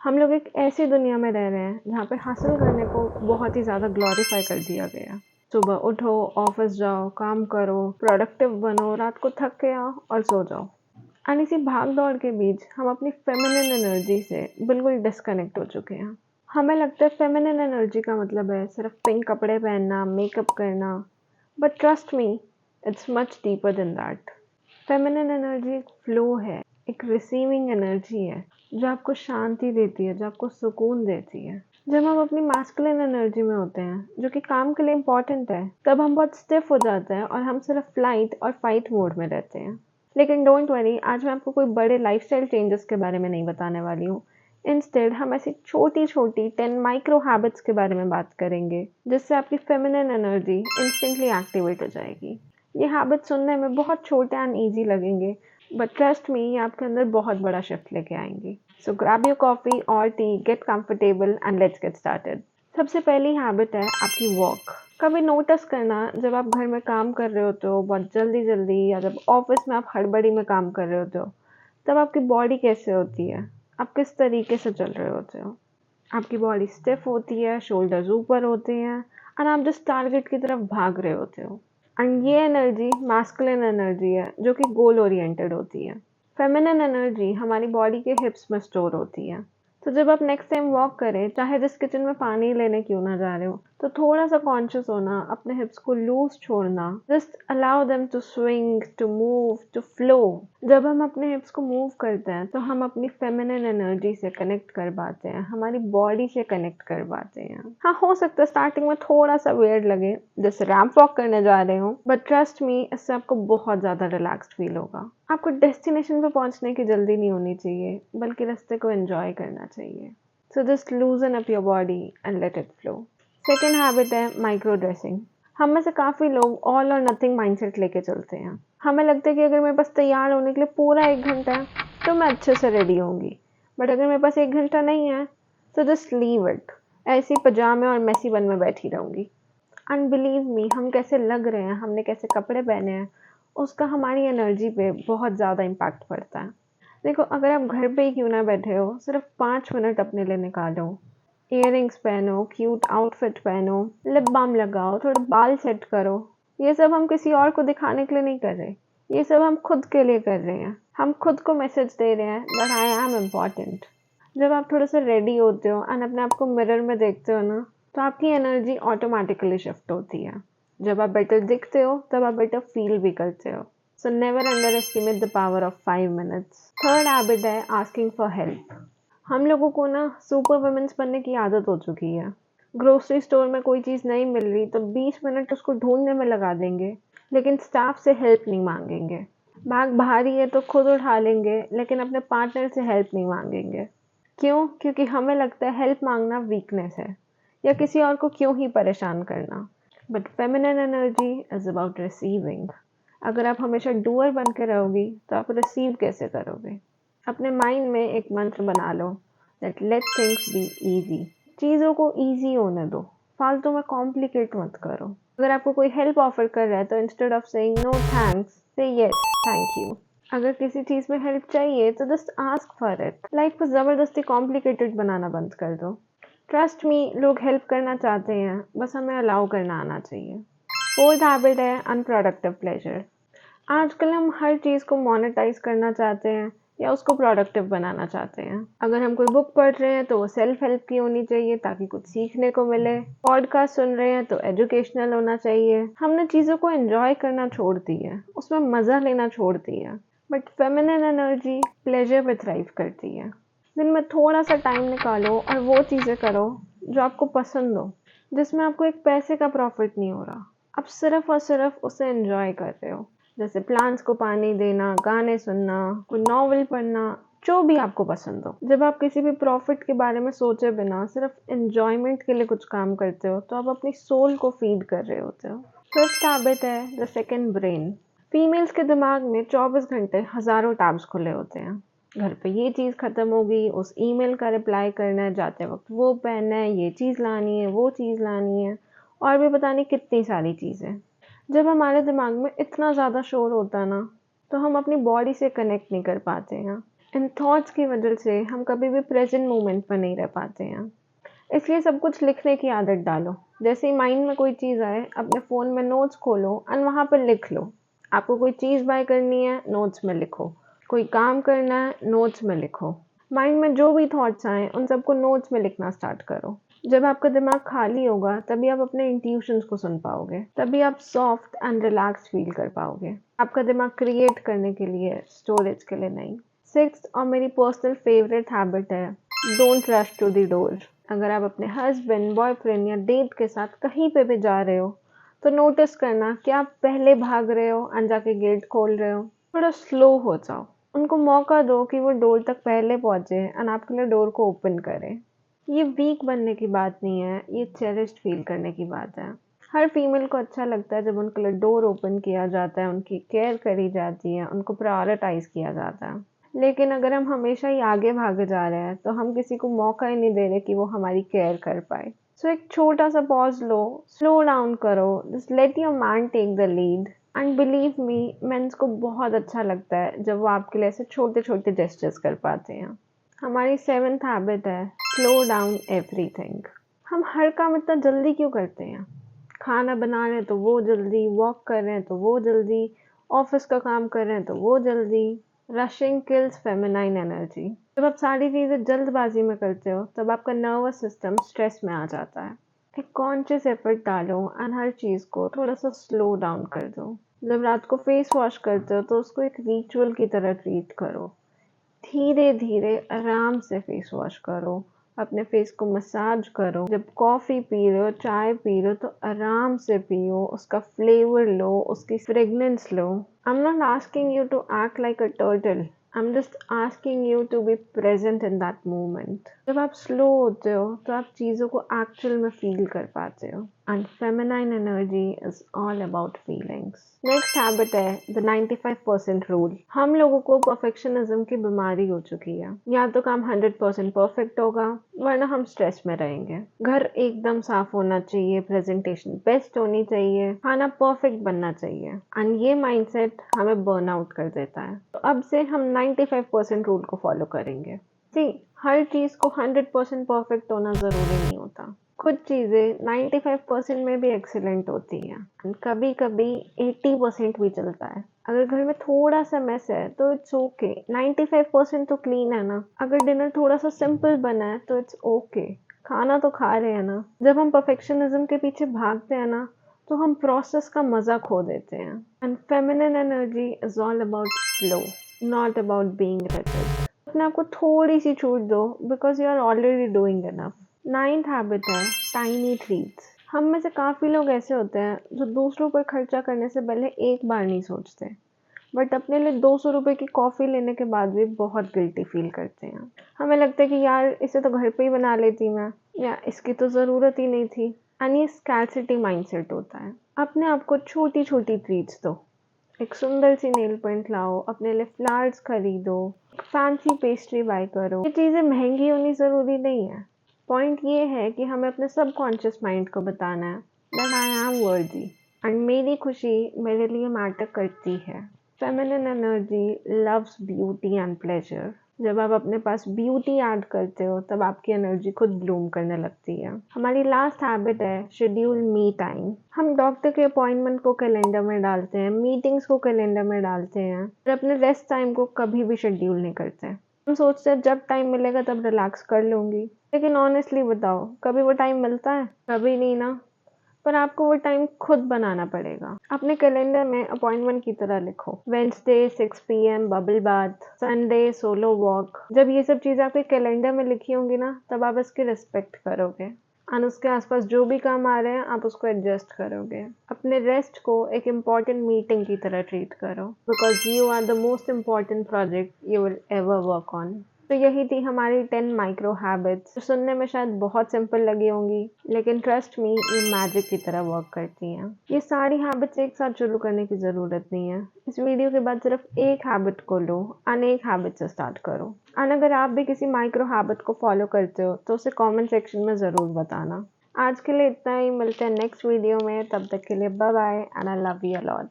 हम लोग एक ऐसी दुनिया में रह रहे हैं जहाँ पे हासिल करने को बहुत ही ज़्यादा ग्लोरीफाई कर दिया गया है। सुबह उठो, ऑफिस जाओ, काम करो, प्रोडक्टिव बनो, रात को थक के आओ और सो जाओ। और इसी भाग दौड़ के बीच हम अपनी फेमिनिन एनर्जी से बिल्कुल डिस्कनेक्ट हो चुके हैं। हमें लगता है फेमिनिन एनर्जी का मतलब है सिर्फ पिंक कपड़े पहनना, मेकअप करना, but trust me, it's much deeper than that. Feminine energy एक फ्लो है, एक रिसीविंग एनर्जी है जो आपको शांति देती है, जो आपको सुकून देती है। जब हम अपनी मैस्कुलिन एनर्जी में होते हैं, जो कि काम के लिए इम्पोर्टेंट है, तब हम बहुत स्टिफ हो जाते हैं और हम सिर्फ फ्लाइट और फाइट मोड में रहते हैं। लेकिन डोंट वरी, आज मैं आपको कोई बड़े लाइफस्टाइल चेंजेस के बारे में नहीं बताने वाली हूँ। इंस्टेड हम ऐसी छोटी छोटी 10 माइक्रो हैबिट्स के बारे में बात करेंगे जिससे आपकी फेमिनिन एनर्जी इंस्टेंटली एक्टिवेट हो जाएगी। ये हैबिट सुनने में बहुत छोटे एंड ईजी लगेंगे, बट ट्रस्ट मी, ये आपके अंदर बहुत बड़ा शिफ्ट लेके आएंगी। सो ग्रैब योर कॉफी और T, get comfortable and let's get started. सबसे पहली हैबिट है आपकी वॉक। कभी नोटिस करना, जब आप घर में काम कर रहे होते हो बहुत जल्दी जल्दी, या जब ऑफिस में आप हड़बड़ी में काम कर रहे होते हो, तब आपकी बॉडी कैसे होती है, आप किस तरीके से चल रहे होते हो। आपकी बॉडी स्टिफ होती है, शोल्डर्स ऊपर होते हैं और आप जिस टारगेट की तरफ भाग रहे होते हो। एंड ये एनर्जी मैस्कुलिन एनर्जी है जो कि गोल ओरिएंटेड होती है। फेमिनिन एनर्जी हमारी बॉडी के हिप्स में स्टोर होती है। तो जब आप नेक्स्ट टाइम वॉक करें, चाहे जिस किचन में पानी लेने क्यों ना जा रहे हो, तो थोड़ा सा कॉन्शियस होना, अपने हिप्स को लूज छोड़ना, just allow them to swing, to move, to flow. जब हम अपने हिप्स को मूव करते हैं तो हम अपनी फेमिनिन एनर्जी से कनेक्ट कर पाते हैं, हमारी बॉडी से कनेक्ट कर पाते हैं। हाँ, हो सकता है स्टार्टिंग में थोड़ा सा वियर्ड लगे, जैसे रैंप वॉक करने जा रहे हो, बट ट्रस्ट मी, इससे आपको बहुत ज़्यादा रिलैक्स्ड फील होगा। आपको डेस्टिनेशन पे पहुंचने की जल्दी नहीं होनी चाहिए, बल्कि रास्ते को एंजॉय करना चाहिए। So just लूजन up your body and let it flow. Second habit है माइक्रो ड्रेसिंग। हम में से काफ़ी लोग ऑल और नथिंग माइंडसेट लेके चलते हैं। हमें लगता है कि अगर मेरे पास तैयार होने के लिए पूरा 1 घंटा है तो मैं अच्छे से रेडी होंगी, बट अगर मेरे पास 1 घंटा नहीं है तो जस्ट लीव इट, ऐसे ही पजामे और मेसी बन में बैठी रहूंगी। एंड बिलीव मी, हम कैसे लग रहे हैं, हमने कैसे कपड़े पहने हैं, उसका हमारी एनर्जी पे बहुत ज़्यादा इम्पैक्ट पड़ता है। देखो, अगर आप घर पे ही क्यों ना बैठे हो, सिर्फ 5 मिनट अपने लिए निकालो, इयररिंग्स पहनो, क्यूट आउटफिट पहनो, लिप बाम लगाओ, थोड़े बाल सेट करो। ये सब हम किसी और को दिखाने के लिए नहीं कर रहे, ये सब हम खुद के लिए कर रहे हैं। हम खुद को मैसेज दे रहे हैं दैट आई एम इम्पॉर्टेंट। जब आप थोड़े से रेडी होते हो एंड अपने आप को मिरर में देखते हो ना, तो आपकी एनर्जी ऑटोमेटिकली शिफ्ट होती है। जब आप बेटर दिखते हो तब आप बेटर फील भी करते हो। So never under estimate the power of 5 minutes. Third habit है आस्किंग फॉर हेल्प। हम लोगों को ना सुपर वुमेन्स बनने की आदत हो चुकी है। ग्रोसरी स्टोर में कोई चीज़ नहीं मिल रही तो 20 मिनट उसको ढूंढने में लगा देंगे, लेकिन स्टाफ से हेल्प नहीं मांगेंगे। बैग भारी है तो खुद उठा लेंगे, लेकिन अपने पार्टनर से हेल्प नहीं मांगेंगे। क्यों? क्योंकि हमें लगता है हेल्प मांगना वीकनेस है, या किसी और को क्यों ही परेशान करना। But feminine energy is about receiving. अगर आप हमेशा डूअर बन के रहोगी तो आप रिसीव कैसे करोगे? अपने माइंड में एक मंत्र बना लो, that let things be easy. चीज़ों को इजी होने दो, फालतू में कॉम्प्लिकेट मत करो। अगर आपको कोई हेल्प ऑफर कर रहा है तो instead of saying no thanks, say yes thank you. अगर किसी चीज़ में हेल्प चाहिए तो just ask for it. Life को ज़बरदस्ती कॉम्प्लिकेटेड बनाना बंद कर दो। ट्रस्ट मी, लोग हेल्प करना चाहते हैं, बस हमें अलाउ करना आना चाहिए। फोर्थ हैबिट है अनप्रोडक्टिव प्लेजर। आजकल हम हर चीज़ को मोनेटाइज करना चाहते हैं या उसको प्रोडक्टिव बनाना चाहते हैं। अगर हम कोई बुक पढ़ रहे हैं तो वो सेल्फ हेल्प की होनी चाहिए ताकि कुछ सीखने को मिले। पॉडकास्ट सुन रहे हैं तो एजुकेशनल होना चाहिए। हमने चीज़ों को एंजॉय करना छोड़ दी है, उसमें मज़ा लेना छोड़ दी है। बट फेमिनिन एनर्जी प्लेजर पे थ्राइव करती है। दिन में थोड़ा सा टाइम निकालो और वो चीज़ें करो जो आपको पसंद हो, जिसमें आपको एक पैसे का प्रॉफिट नहीं हो रहा, आप सिर्फ और सिर्फ उसे एंजॉय कर रहे हो। जैसे प्लांट्स को पानी देना, गाने सुनना, कोई नॉवल पढ़ना, जो भी आपको पसंद हो। जब आप किसी भी प्रॉफिट के बारे में सोचे बिना सिर्फ एंजॉयमेंट के लिए कुछ काम करते हो तो आप अपनी सोल को फीड कर रहे होते हो। फिफ्थ हैबिट है द सेकंड ब्रेन। फीमेल्स के दिमाग में 24 घंटे हज़ारों टैब्स खुले होते हैं। घर पे ये चीज़ ख़त्म हो गई, उस ईमेल का रिप्लाई करना है, जाते वक्त वो पहनना है, ये चीज़ लानी है, वो चीज़ लानी है, और भी पता नहीं कितनी सारी चीज़ें। जब हमारे दिमाग में इतना ज़्यादा शोर होता है ना, तो हम अपनी बॉडी से कनेक्ट नहीं कर पाते हैं। इन थॉट्स की वजह से हम कभी भी प्रेज़ेंट मोमेंट में नहीं रह पाते हैं। इसलिए सब कुछ लिखने की आदत डालो। जैसे ही माइंड में कोई चीज़ आए, अपने फ़ोन में नोट्स खोलो एंड वहाँ पर लिख लो। आपको कोई चीज़ बाय करनी है, नोट्स में लिखो। कोई काम करना है, नोट्स में लिखो। माइंड में जो भी थॉट्स आएँ, उन सबको नोट्स में लिखना स्टार्ट करो। जब आपका दिमाग खाली होगा, तभी आप अपने इंट्यूशंस को सुन पाओगे। तभी आप सॉफ्ट एंड रिलैक्स्ड फ़ील कर पाओगे। आपका दिमाग क्रिएट करने के लिए है, स्टोरेज के लिए नहीं। 6th और मेरी पर्सनल फ़ेवरेट हैबिट है, don't rush to the door. अगर आप अपने हस्बैंड, बॉयफ्रेंड या डेट के साथ कहीं पे भी जा रहे हो, तो नोटिस करना कि आप पहले भाग रहे हो एंड जाके गेट खोल रहे हो। थोड़ा स्लो हो जाओ। उनको मौका दो कि वो डोर तक पहले पहुँचे एंड आपके लिए डोर को ओपन करें। ये वीक बनने की बात नहीं है, ये चेरिश्ड फ़ील करने की बात है। हर फीमेल को अच्छा लगता है जब उनके लिए डोर ओपन किया जाता है, उनकी केयर करी जाती है, उनको प्रायोरिटाइज़ किया जाता है। लेकिन अगर हम हमेशा ही आगे भागे जा रहे हैं, तो हम किसी को मौका ही नहीं दे रहे कि वो हमारी केयर कर पाए। सो एक छोटा-सा पॉज़ लो, स्लो डाउन करो, just let your man take the lead and believe me, men's को बहुत अच्छा लगता है जब वो आपके लिए ऐसे छोटे-छोटे जेस्चर्स कर पाते हैं। हमारी 7th हैबिट है, स्लो डाउन एवरीथिंग। हम हर काम इतना जल्दी क्यों करते हैं? खाना बना रहे हैं तो वो जल्दी, वॉक कर रहे हैं तो वो जल्दी, ऑफ़िस का काम कर रहे हैं तो वो जल्दी। Rushing kills feminine energy. जब आप सारी चीज़ें जल्दबाजी में करते हो, तब आपका नर्वस सिस्टम स्ट्रेस में आ जाता है। एक कॉन्शियस एफर्ट डालो एंड हर चीज़ को थोड़ा-सा स्लो डाउन कर दो। जब रात को फेस वॉश करते हो, तो उसको एक रिचुअल की तरह ट्रीट करो। धीरे-धीरे आराम से फेस वॉश करो, अपने फेस को मसाज करो। जब कॉफ़ी पी रहे हो, चाय पी रहे हो तो आराम से पियो, उसका फ्लेवर लो, उसकी fragrance low. I'm not asking you to act like a turtle. I'm just asking you to be present in that moment. जब आप स्लो होते हो, तो आप चीज़ों को एक्चुअल में फील कर पाते हो। And feminine energy is all about feelings. Next habit है द 95% रूल। हम लोगों को परफेक्शनिज्म की बीमारी हो चुकी है। या तो काम 100% परफेक्ट होगा, वरना हम स्ट्रेस में रहेंगे। घर एकदम साफ होना चाहिए, प्रेजेंटेशन बेस्ट होनी चाहिए, खाना परफेक्ट बनना चाहिए एंड ये माइंडसेट हमें बर्नआउट कर देता है। तो अब से हम 95% रूल को फॉलो करेंगे। जी, हर चीज़ को 100% परफेक्ट होना ज़रूरी नहीं होता। कुछ चीज़ें 95% में भी एक्सीलेंट होती हैं एंड कभी-कभी 80% भी चलता है। अगर घर में थोड़ा-सा मेस है तो इट्स ओके, 95% तो क्लीन है ना। अगर डिनर थोड़ा-सा सिंपल बना है तो इट्स ओके, खाना तो खा रहे हैं ना। जब हम परफेक्शनिज़्म के पीछे भागते हैं ना, तो हम प्रोसेस का मज़ा खो देते हैं। And feminine energy is all about flow, not about being rigid. अपने आप को थोड़ी-सी छूट दो because you are already doing enough. 9th habit है टाइनी ट्रीट्स। हम में से काफ़ी लोग ऐसे होते हैं जो दूसरों पर खर्चा करने से पहले एक बार नहीं सोचते, बट अपने लिए 200 रुपए की कॉफ़ी लेने के बाद भी बहुत गिल्टी फील करते हैं। हमें लगता है कि यार इसे तो घर पे ही बना लेती मैं, या इसकी तो ज़रूरत ही नहीं थी। एंड ये स्कैर्सिटी माइंडसेट होता है। अपने आप को छोटी-छोटी ट्रीट्स दो। एक सुंदर सी नेल पेंट लाओ, अपने लिए फ्लावर्स खरीदो, एक फैंसी पेस्ट्री बाय करो। ये चीज़ें महंगी होनी ज़रूरी नहीं है। पॉइंट ये है कि हमें अपने सबकॉन्शियस माइंड को बताना है दैट आई एम वर्दी एंड मेरी खुशी मेरे लिए मैटर करती है। Feminine energy loves beauty and pleasure. जब आप अपने पास ब्यूटी ऐड करते हो, तब आपकी एनर्जी खुद ब्लूम करने लगती है। हमारी लास्ट हैबिट है शेड्यूल मी टाइम। हम डॉक्टर के अपॉइंटमेंट को कैलेंडर में डालते हैं, मीटिंग्स को कैलेंडर में डालते हैं, और अपने रेस्ट टाइम को कभी भी शेड्यूल नहीं करते। हम सोचते हैं जब टाइम मिलेगा तब रिलैक्स कर लूँगी, लेकिन ऑनेस्टली बताओ, कभी वो टाइम मिलता है? कभी नहीं ना। पर आपको वो टाइम खुद बनाना पड़ेगा। अपने कैलेंडर में अपॉइंटमेंट की तरह लिखो, Wednesday 6 PM bubble bath, Sunday solo walk. जब ये सब चीज़ें आपके कैलेंडर में लिखी होंगी ना, तब आप इसकी रिस्पेक्ट करोगे और उसके आसपास जो भी काम आ रहे हैं आप उसको एडजस्ट करोगे। अपने रेस्ट को एक इम्पॉर्टेंट मीटिंग की तरह ट्रीट करो, because you are the most important project you will ever work on. तो यही थी हमारी 10 माइक्रो हैबिट्स, जो सुनने में शायद बहुत सिंपल लगी होंगी, लेकिन ट्रस्ट मी, ये मैजिक की तरह वर्क करती हैं। ये सारी हैबिट्स एक साथ शुरू करने की ज़रूरत नहीं है। इस वीडियो के बाद सिर्फ एक हैबिट को लो, अनेक हैबिट से स्टार्ट करो। और अगर आप भी किसी माइक्रो हैबिट को फॉलो करते हो, तो उसे कमेंट सेक्शन में ज़रूर बताना। आज के लिए इतना ही, मिलते हैं नेक्स्ट वीडियो में। तब तक के लिए bye bye and I love you a lot.